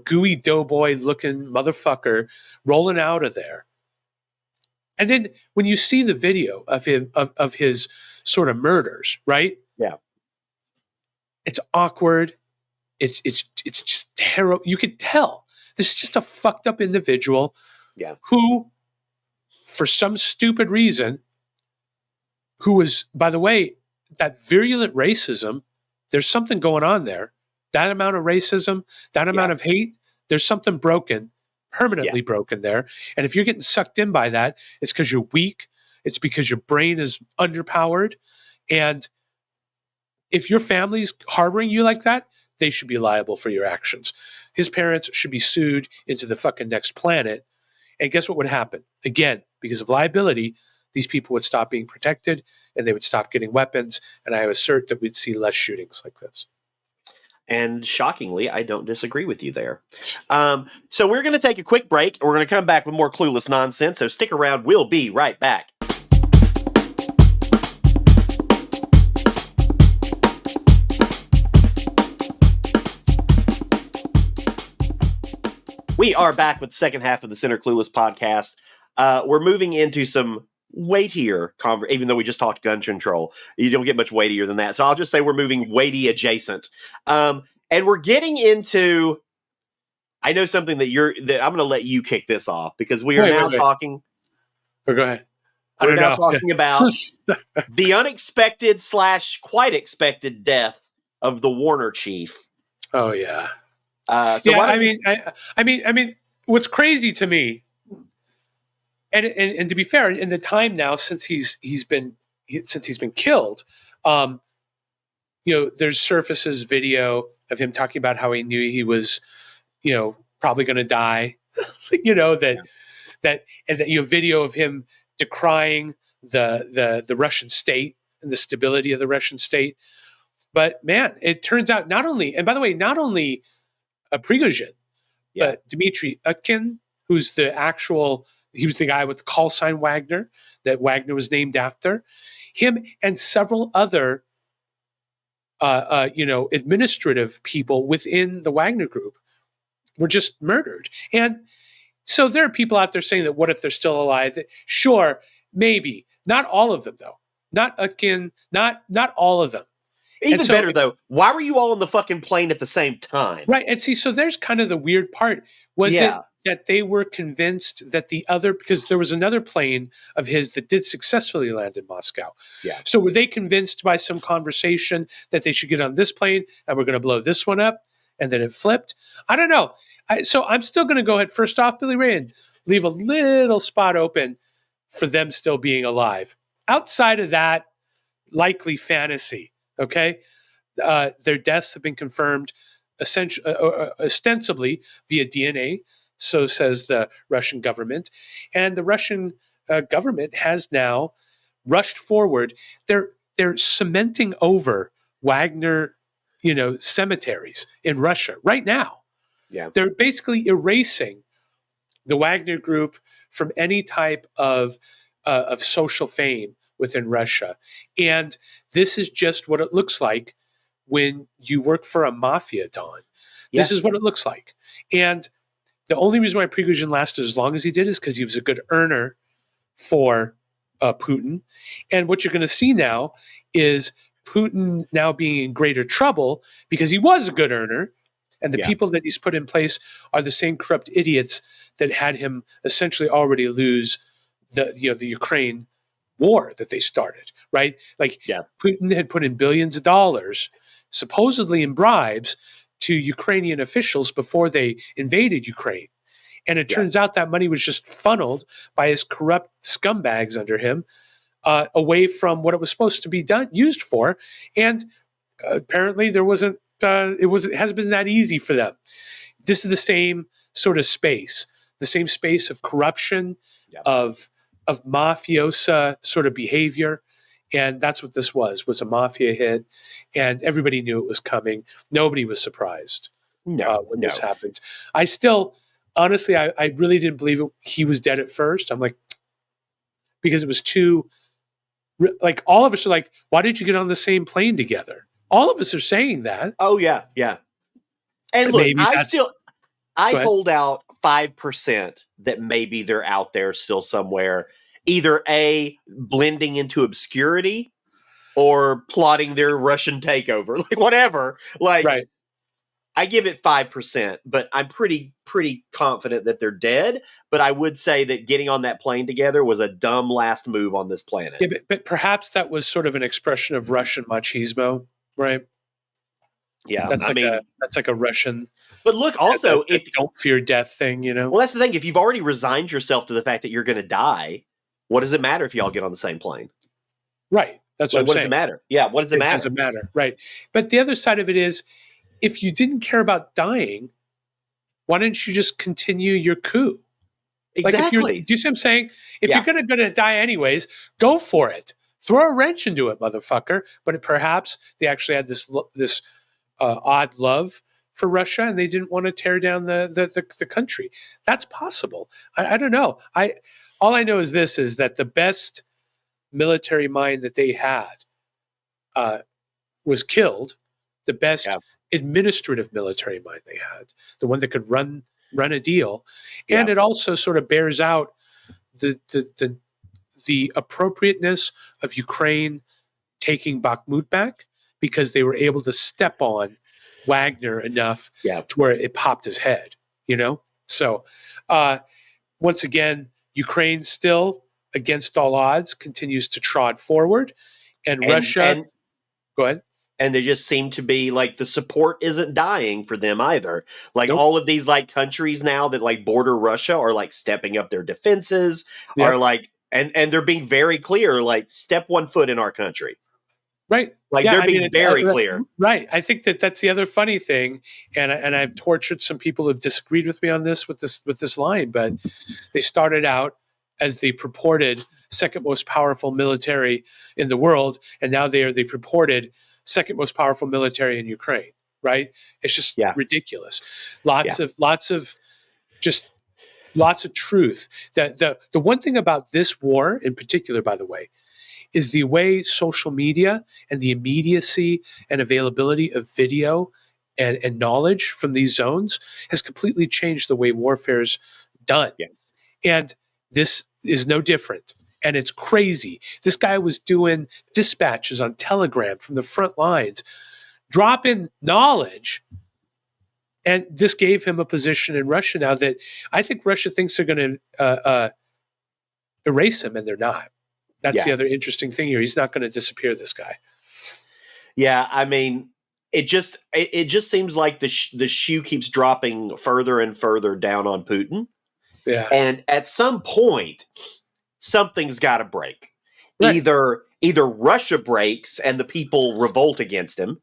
gooey doughboy looking motherfucker rolling out of there. And then when you see the video of him of his sort of murders, right? Yeah. It's awkward. It's just terrible. You could tell this is just a fucked up individual who, for some stupid reason, who was, by the way, that virulent racism, there's something going on there. That amount of racism, that amount of hate, there's something broken, permanently broken there. And if you're getting sucked in by that, it's because you're weak. It's because your brain is underpowered. And if your family's harboring you like that, they should be liable for your actions. His parents should be sued into the fucking next planet. And guess what would happen? Again, because of liability, these people would stop being protected and they would stop getting weapons. And I assert that we'd see less shootings like this. And shockingly, I don't disagree with you there. So we're going to take a quick break. We're going to come back with more Clueless nonsense. So stick around. We'll be right back. We are back with the second half of the Center Clueless podcast. We're moving into some weightier even though we just talked gun control. You don't get much weightier than that. So I'll just say we're moving weighty adjacent. And we're getting into, I know something that I'm going to let you kick this off because we are now talking. Oh, go ahead. We're now talking about the unexpected / quite expected death of the Warner chief. Oh yeah. I mean, what's crazy to me, and to be fair, in the time now since he's been killed, there's surfaces video of him talking about how he knew he was, probably going to die, that video of him decrying the Russian state and the stability of the Russian state. But man, it turns out not only Prigozhin, but Dmitry Utkin, he was the guy with the call sign Wagner, that Wagner was named after. Him and several other, administrative people within the Wagner group were just murdered. And so there are people out there saying that what if they're still alive? Sure, maybe. Not all of them, though. Not Utkin, not all of them. Even better, though, why were you all on the fucking plane at the same time? Right. And see, so there's kind of the weird part. Was it that they were convinced that because there was another plane of his that did successfully land in Moscow. Yeah. So were they convinced by some conversation that they should get on this plane and we're going to blow this one up and then it flipped? I don't know. So I'm still going to go ahead first off, Billy Ray, and leave a little spot open for them still being alive. Outside of that, likely fantasy. Okay, their deaths have been confirmed ostensibly via DNA. So says the Russian government, and the Russian government has now rushed forward. They're cementing over Wagner, cemeteries in Russia right now. Yeah. They're basically erasing the Wagner Group from any type of social fame within Russia. And this is just what it looks like when you work for a mafia, Don. This is what it looks like. And the only reason why Prigozhin lasted as long as he did is because he was a good earner for Putin. And what you're going to see now is Putin now being in greater trouble because he was a good earner. And the people that he's put in place are the same corrupt idiots that had him essentially already lose the Ukraine war that they started, right? Like Putin had put in billions of dollars, supposedly in bribes, to Ukrainian officials before they invaded Ukraine. And it turns out that money was just funneled by his corrupt scumbags under him away from what it was supposed to be used for. And apparently there wasn't, it hasn't been that easy for them. This is the same sort of space, the same space of corruption, of mafiosa sort of behavior. And that's what this was a mafia hit. And everybody knew it was coming. Nobody was surprised when this happened. I still, honestly, I really didn't believe he was dead at first. I'm like, because it was too, like, all of us are like, why did you get on the same plane together? All of us are saying that. Oh, yeah. And look, I hold out 5% that maybe they're out there still somewhere, either A, blending into obscurity or plotting their Russian takeover, like whatever. Like, right. I give it 5%, but I'm pretty confident that they're dead. But I would say that getting on that plane together was a dumb last move on this planet. Yeah, but perhaps that was sort of an expression of Russian machismo, right? Yeah, that's like a Russian. But look, also, if don't fear death thing, Well, that's the thing. If you've already resigned yourself to the fact that you're going to die, what does it matter if y'all get on the same plane? Right. That's what I'm saying. What does it matter? Yeah, what does it matter? It doesn't matter, right? But the other side of it is, if you didn't care about dying, why didn't you just continue your coup? Exactly. Like, do you see what I'm saying? If you're going to die anyways, go for it. Throw a wrench into it, motherfucker. But perhaps they actually had this odd love for Russia, and they didn't want to tear down the country. That's possible. I don't know. All I know is that the best military mind that they had was killed. The best administrative military mind they had, the one that could run a deal, and it also sort of bears out the appropriateness of Ukraine taking Bakhmut back, because they were able to step on Wagner enough to where it popped his head, So once again, Ukraine still, against all odds, continues to trot forward, and Russia. Go ahead. And they just seem to be like, the support isn't dying for them either. Like all of these like countries now that like border Russia are like stepping up their defenses, are like, and they're being very clear, like, step one foot in our country. Right. Like they're being very clear. Right. I think that's the other funny thing. And I've tortured some people who've disagreed with me on this with this line, but they started out as the purported second most powerful military in the world, and now they are the purported second most powerful military in Ukraine. Right? It's just ridiculous. Lots of truth. That the one thing about this war in particular, by the way, is the way social media and the immediacy and availability of video and knowledge from these zones has completely changed the way warfare is done. Yeah. And this is no different. And it's crazy. This guy was doing dispatches on Telegram from the front lines, dropping knowledge. And this gave him a position in Russia now that I think Russia thinks they're going to erase him, and they're not. That's the other interesting thing here. He's not going to disappear, this guy. Yeah, I mean, it just seems like the shoe keeps dropping further and further down on Putin. Yeah. And at some point, something's got to break. Right. Either Russia breaks and the people revolt against him,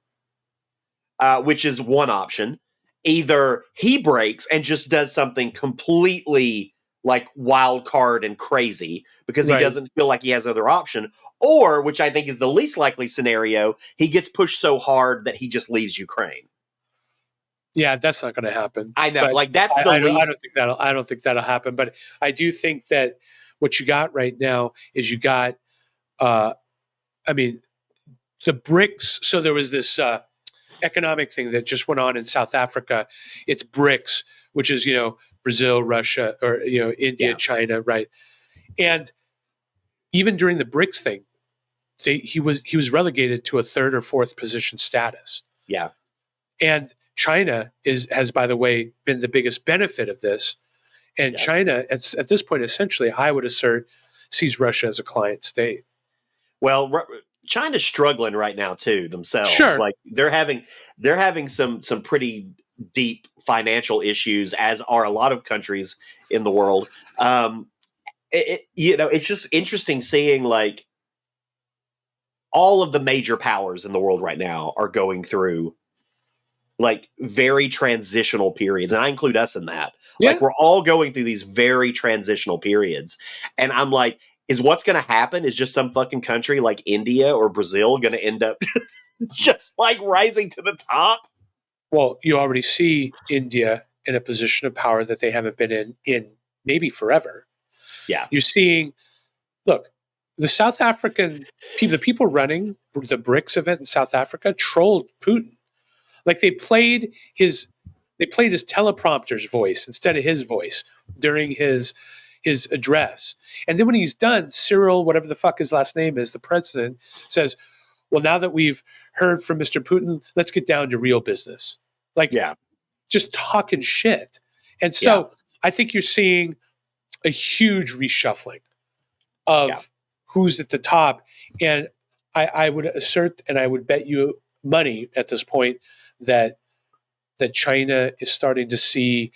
which is one option. Either he breaks and just does something completely like wild card and crazy because he Right. doesn't feel like he has other option, or which I think is the least likely scenario, he gets pushed so hard that he just leaves Ukraine. Yeah, that's not going to happen. I know, But like that's the I least. don't think that'll happen. But I do think that what you got right now is you got, I mean, the BRICS. So there was this economic thing that just went on in South Africa. It's BRICS, which is Brazil, Russia, or India, Yeah. China, right? And even during the BRICS thing, he was relegated to a third or fourth position status. Yeah. And China has, by the way, been the biggest benefit of this. And Yeah. China, at this point, essentially, I would assert, sees Russia as a client state. Well, China's struggling right now too themselves. Sure. Like they're having some pretty deep financial issues, as are a lot of countries in the world. It's just interesting seeing like all of the major powers in the world right now are going through like very transitional periods, and I include us in that. Yeah. Like we're all going through these very transitional periods, and I'm like, is what's going to happen is just some fucking country like India or Brazil going to end up just like rising to the top? Well, you already see India in a position of power that they haven't been in maybe forever. Yeah. You're seeing, look, the South African people, the people running the BRICS event in South Africa trolled Putin. Like they played his teleprompter's voice instead of his voice during his address. And then when he's done, Cyril, whatever the fuck his last name is, the president, says, well, now that we've heard from Mr. Putin, let's get down to real business. Like, Yeah. just talking shit. And so I think you're seeing a huge reshuffling of who's at the top. And I would assert, and I would bet you money at this point, that China is starting to see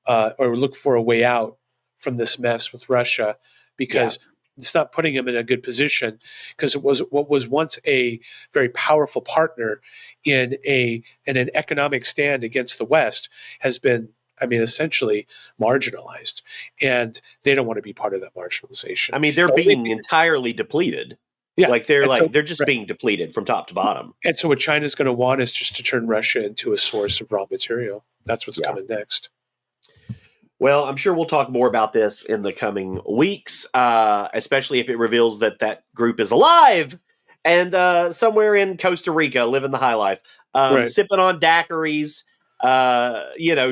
or look for a way out from this mess with Russia, because it's not putting them in a good position, because it was what was once a very powerful partner in an economic stand against the West has been, I mean, essentially marginalized, and they don't want to be part of that marginalization. I mean, they're being entirely depleted. Yeah, like they're just being depleted from top to bottom. And so what China's going to want is just to turn Russia into a source of raw material. That's what's coming next. Well, I'm sure we'll talk more about this in the coming weeks, especially if it reveals that that group is alive and somewhere in Costa Rica living the high life, sipping on daiquiris,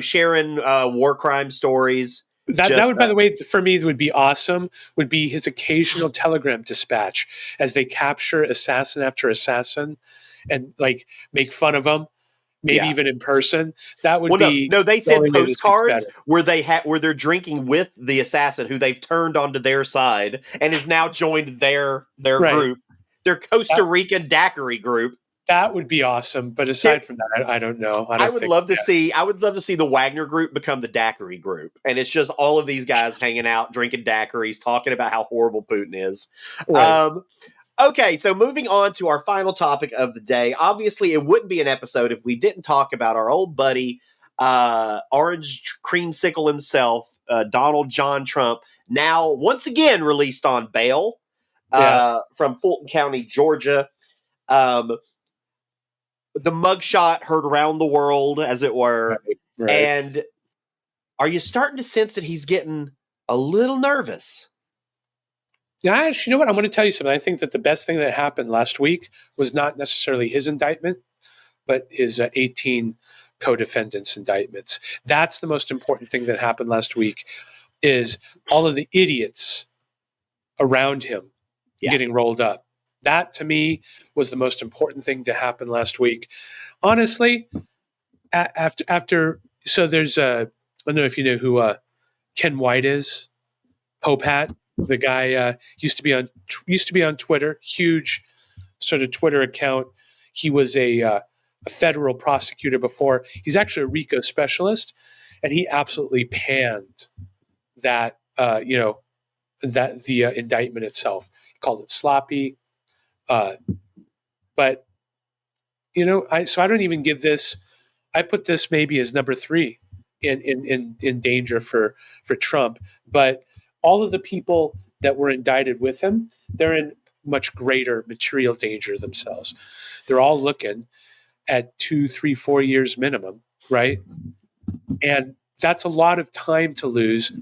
sharing war crime stories. That would, by the way, for me, would be awesome, would be his occasional telegram dispatch as they capture assassin after assassin and like make fun of them, maybe even in person. That would be no. They send postcards where they're drinking with the assassin who they've turned onto their side and is now joined their group, their Costa Rican daiquiri group. That would be awesome. But aside from that, I don't know. I would love to see the Wagner group become the daiquiri group, and it's just all of these guys hanging out, drinking daiquiris, talking about how horrible Putin is. Right. Okay, so moving on to our final topic of the day. Obviously, it wouldn't be an episode if we didn't talk about our old buddy, orange creamsicle himself, Donald John Trump, now once again released on bail from Fulton County, Georgia. The mugshot heard around the world, as it were. Right. And are you starting to sense that he's getting a little nervous? Yeah, you know what? I'm going to tell you something. I think that the best thing that happened last week was not necessarily his indictment, but his 18 co-defendants' indictments. That's the most important thing that happened last week, is all of the idiots around him getting rolled up. That, to me, was the most important thing to happen last week. Honestly, after so there's I don't know if you know who Ken White is, Pope Hat. The guy used to be on Twitter, huge sort of Twitter account. He was a federal prosecutor before. He's actually a RICO specialist, and he absolutely panned that that the indictment itself. He called it sloppy. But I don't even give this. I put this maybe as number 3 in danger for Trump. But all of the people that were indicted with him, they're in much greater material danger themselves. They're all looking at 2, 3, 4 years minimum, right? And that's a lot of time to lose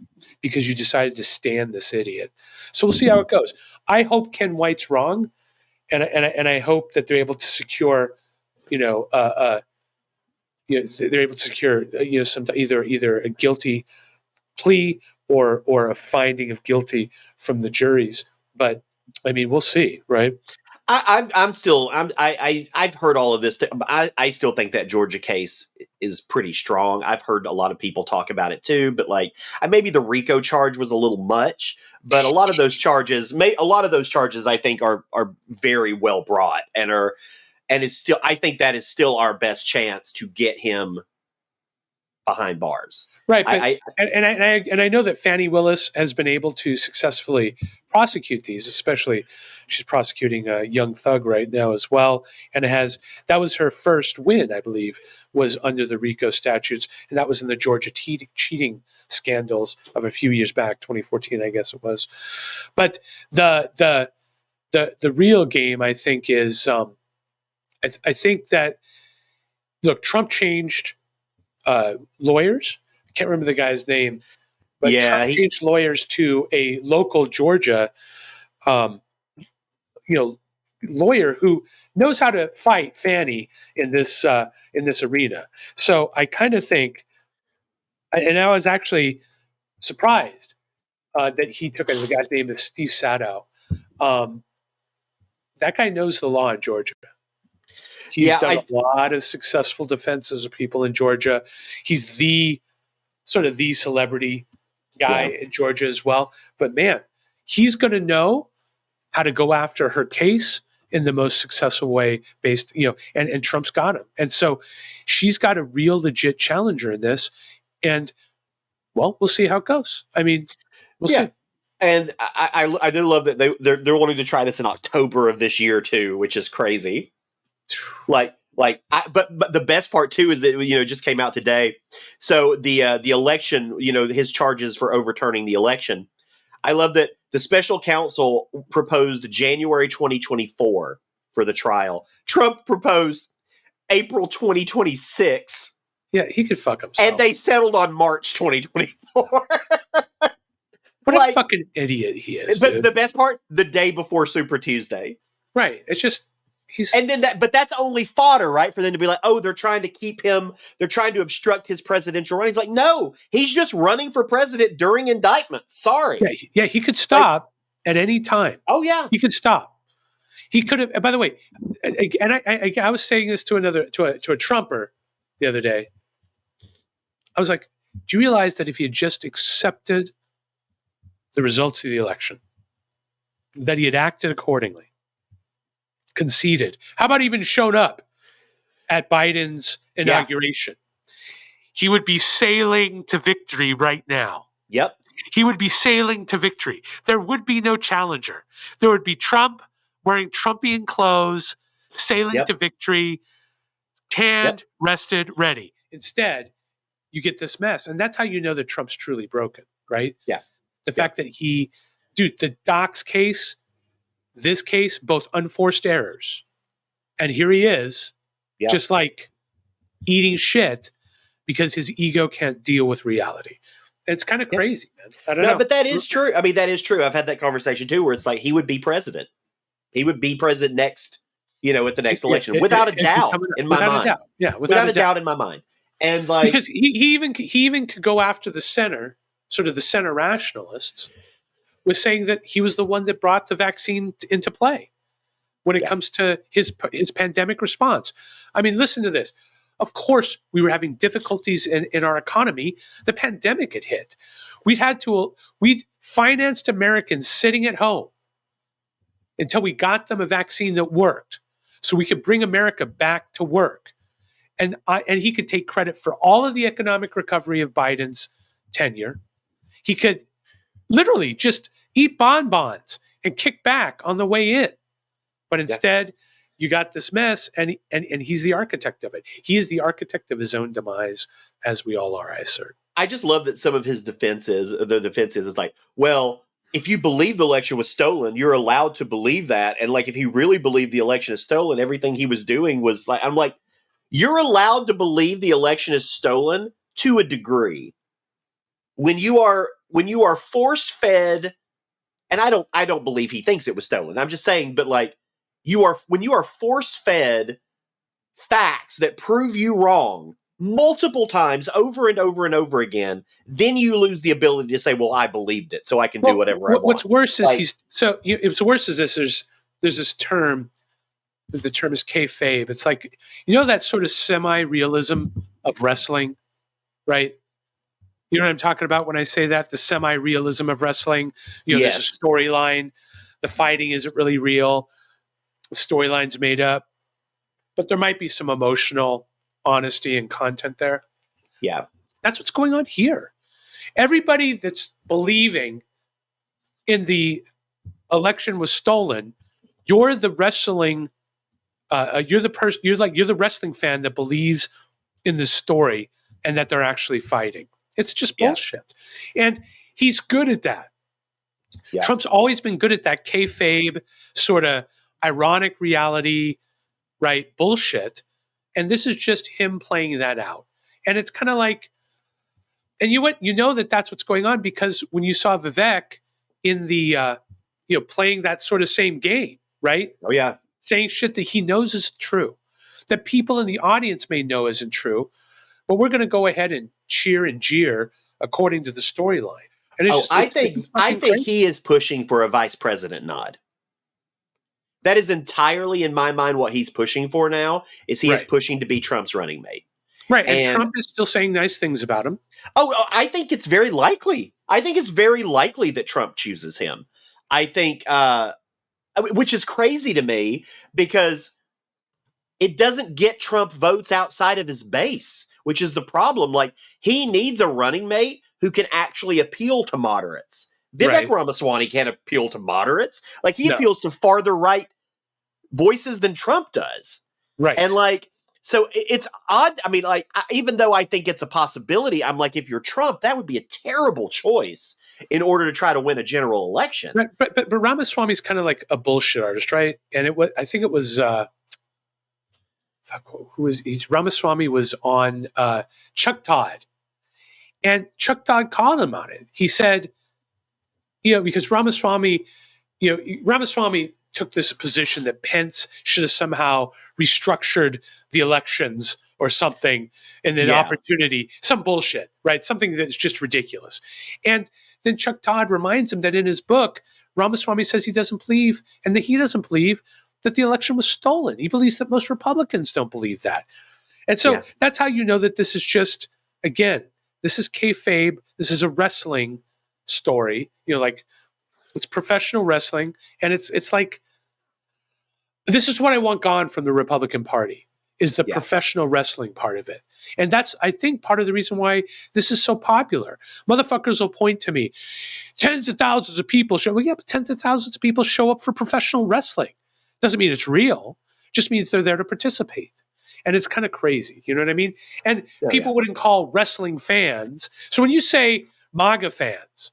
because you decided to stand this idiot. So we'll see how it goes. I hope Ken White's wrong, and I hope that they're able to secure, they're able to secure, some either a guilty plea or a finding of guilty from the juries. But I mean, we'll see, right? I've heard all of this. I still think that Georgia case is pretty strong. I've heard a lot of people talk about it too, but maybe the RICO charge was a little much, but a lot of those charges, I think are very well brought and it's still, I think that is still our best chance to get him behind bars. Right, but I know that Fani Willis has been able to successfully prosecute these. Especially, she's prosecuting a Young Thug right now as well, and that was her first win, I believe, was under the RICO statutes, and that was in the Georgia cheating scandals of a few years back, 2014, I guess it was. But the real game, I think, is I think that look, Trump changed lawyers. Can't remember the guy's name, but Trump changed lawyers to a local Georgia, lawyer who knows how to fight Fani in this arena. So I kind of think, and I was actually surprised that he took it. The guy's name is Steve Sadow. That guy knows the law in Georgia. He's done a lot of successful defenses of people in Georgia. He's the celebrity guy in Georgia as well. But man, he's going to know how to go after her case in the most successful way and Trump's got him. And so she's got a real legit challenger in this. And well, we'll see how it goes. I mean, we'll see. And I do love that they're wanting to try this in October of this year too, which is crazy. But the best part too is that it just came out today. So the election, his charges for overturning the election. I love that the special counsel proposed January 2024 for the trial. Trump proposed April 2026. Yeah, he could fuck himself. And they settled on March 2024. What a fucking idiot he is. But the best part, the day before Super Tuesday. Right. It's just but that's only fodder, right? For them to be like, oh, they're trying to keep him, they're trying to obstruct his presidential run. He's like, no, he's just running for president during indictments. Sorry. Yeah, he could stop at any time. Oh, yeah. He could stop. He could have, by the way, and I was saying this to a Trumper the other day. I was like, do you realize that if he had just accepted the results of the election, that he had acted accordingly, conceded, how about even shown up at Biden's inauguration, he would be sailing to victory right now. Yep. He would be sailing to victory. There would be no challenger. There would be Trump wearing Trumpian clothes, sailing to victory, tanned, rested, ready. Instead, you get this mess. And that's how you know that Trump's truly broken, right? Yeah. The fact that the Docs case, this case, both unforced errors. And here he is, just like eating shit because his ego can't deal with reality. And it's kind of crazy, man. I don't know. But that is true. I mean, that is true. I've had that conversation too, where it's like he would be president. He would be president next, at the next election, without a doubt in my mind. Yeah, without a doubt in my mind. And because he even could go after the center, sort of the center rationalists, was saying that he was the one that brought the vaccine into play when it comes to his pandemic response. I mean, listen to this. Of course, we were having difficulties in our economy. The pandemic had hit. We'd financed Americans sitting at home until we got them a vaccine that worked, so we could bring America back to work. And he could take credit for all of the economic recovery of Biden's tenure. He could literally just eat bonbons and kick back on the way in. But instead, you got this mess, and he's the architect of it. He is the architect of his own demise, as we all are, I assert. I just love that some of his defenses, is like, well, if you believe the election was stolen, you're allowed to believe that. And like, if he really believed the election is stolen, everything he was doing was like, I'm like, you're allowed to believe the election is stolen to a degree. When you are force fed, and I don't believe he thinks it was stolen. I'm just saying, but like, when you are force fed facts that prove you wrong multiple times over and over and over again, then you lose the ability to say, well, I believed it, so I can do whatever I want. What's worse is what's worse is this. There's this term. The term is kayfabe. It's like, that sort of semi-realism of wrestling, right? You know what I'm talking about when I say that? The semi-realism of wrestling. Yes. There's a storyline. The fighting isn't really real. The storyline's made up. But there might be some emotional honesty and content there. Yeah. That's what's going on here. Everybody that's believing in the election was stolen, you're the wrestling you're the wrestling fan that believes in the story and that they're actually fighting. It's just bullshit. And he's good at that. Yeah. Trump's always been good at that kayfabe sort of ironic reality, right? Bullshit. And this is just him playing that out. And it's kind of like, and you know that that's what's going on, because when you saw Vivek in the, playing that sort of same game, right? Oh, yeah. Saying shit that he knows is true, that people in the audience may know isn't true, but we're going to go ahead and cheer and jeer according to the storyline. And I think he is pushing for a vice president nod. That is entirely, in my mind, what he's pushing for now. Is pushing to be Trump's running mate. Right, and Trump is still saying nice things about him. Oh, I think it's very likely. I think it's very likely that Trump chooses him. I think, which is crazy to me, because it doesn't get Trump votes outside of his base, which is the problem. Like, he needs a running mate who can actually appeal to moderates. Vivek Ramaswamy can't appeal to moderates. Like, he appeals to farther right voices than Trump does. Right. And like, so it's odd. I mean, like, even though I think it's a possibility, I'm like, if you're Trump, that would be a terrible choice in order to try to win a general election. Right. But Ramaswamy's kind of like a bullshit artist, right? And I think it was Ramaswamy was on Chuck Todd, and Chuck Todd called him on it. He said, because Ramaswamy took this position that Pence should have somehow restructured the elections or something in an opportunity, some bullshit, right? Something that's just ridiculous. And then Chuck Todd reminds him that in his book, Ramaswamy says he doesn't believe, and that he doesn't believe that the election was stolen. He believes that most Republicans don't believe that. And so that's how you know that this is just, again, this is kayfabe. This is a wrestling story. Like, it's professional wrestling. And it's like, this is what I want gone from the Republican Party, is the professional wrestling part of it. And that's, I think, part of the reason why this is so popular. Motherfuckers will point to me. Tens of thousands of people show. Well, yeah, but tens of thousands of people show up for professional wrestling. Doesn't mean it's real. Just means they're there to participate. And it's kind of crazy. You know what I mean? And people wouldn't call wrestling fans. So when you say MAGA fans,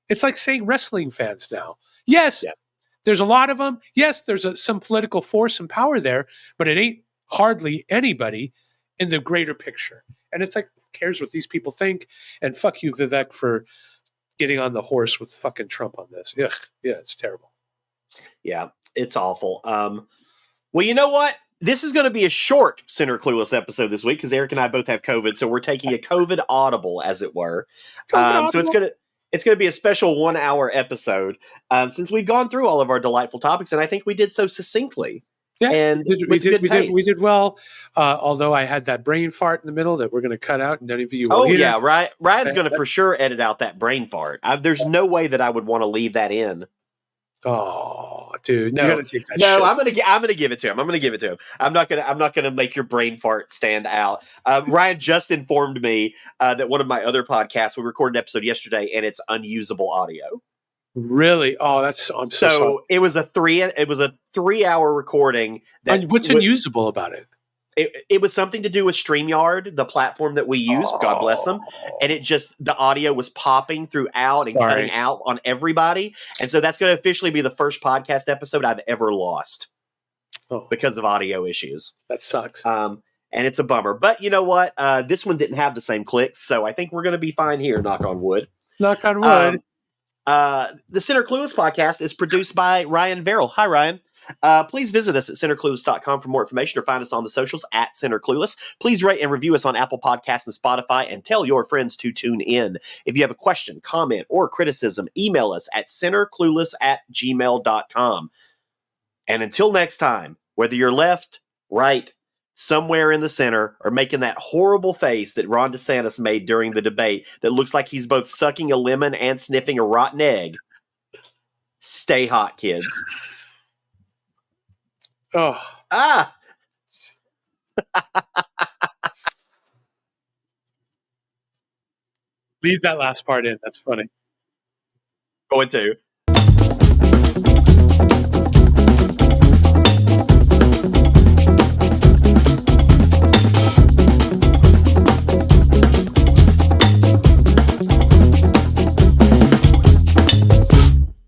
it's like saying wrestling fans now. Yes, there's a lot of them. Yes, there's some political force and power there, but it ain't hardly anybody in the greater picture. And it's like, who cares what these people think? And fuck you, Vivek, for getting on the horse with fucking Trump on this. Ugh, yeah, it's terrible. Yeah, it's awful. Well, you know what? This is going to be a short Center Clueless episode this week because Erik and I both have COVID, so we're taking a COVID audible, as it were. So it's going to be a special 1 hour episode since we've gone through all of our delightful topics, and I think we did so succinctly. Yeah, and we did well. Although I had that brain fart in the middle that we're going to cut out, and none of you will hear. Yeah, right. Ryan's going to for sure edit out that brain fart. There's no way that I would want to leave that in. Oh, dude, no, you gotta take that. No, shit. I'm gonna give it to him. I'm not gonna make your brain fart stand out. Ryan just informed me that one of my other podcasts, we recorded an episode yesterday, and it's unusable audio. Really? Oh, I'm so sorry. So it was a 3-hour recording that What's unusable about it? it was something to do with StreamYard, the platform that we use. God bless them. And it just, the audio was popping throughout and cutting out on everybody. And so that's going to officially be the first podcast episode I've ever lost because of audio issues. That sucks. And it's a bummer. But you know what? This one didn't have the same clicks. So I think we're going to be fine here, knock on wood. Knock on wood. The Center Clueless podcast is produced by Ryan Verrill. Hi, Ryan. Please visit us at centerclueless.com for more information or find us on the socials at Center Clueless. Please rate and review us on Apple Podcasts and Spotify and tell your friends to tune in. If you have a question, comment, or criticism, email us at centerclueless@gmail.com. And until next time, whether you're left, right, somewhere in the center, or making that horrible face that Ron DeSantis made during the debate that looks like he's both sucking a lemon and sniffing a rotten egg, stay hot, kids. Oh. Ah! Leave that last part in. That's funny. Going to.